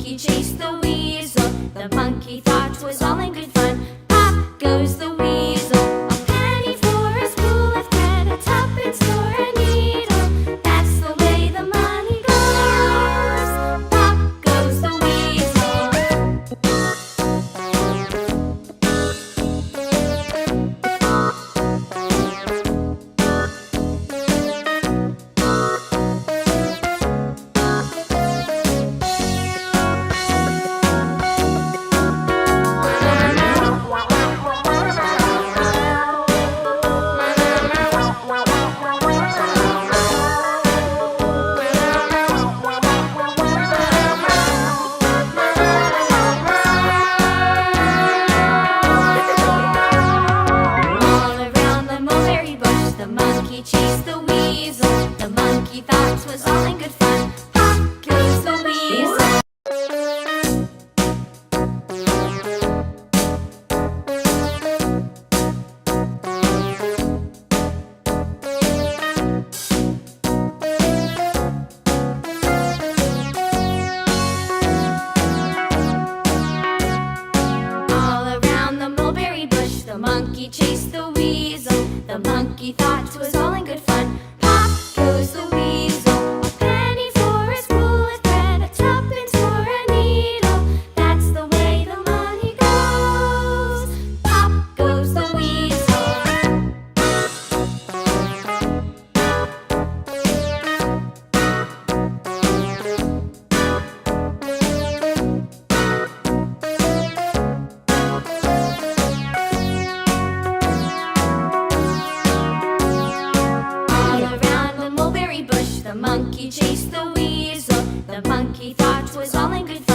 monkey chased the weasel. The monkey thought was all in good fun. Pop goes the weasel. A penny for a spool of thread, a tuppence for a needle. That's the way the money goes. Pop goes the weasel. The monkey chased the weasel. The monkey thought 'twas all in good fun. Pop goes the weasel. All around the mulberry bush, the monkey chased the weasel. The monkey thought 'twas all in good fun. Pop goes the weasel. A penny for a spool of thread, a tuppence for a needle. That's the way the money goes. Pop goes the weasel. The monkey chased the weasel. The monkey thought 'twas all in good fun.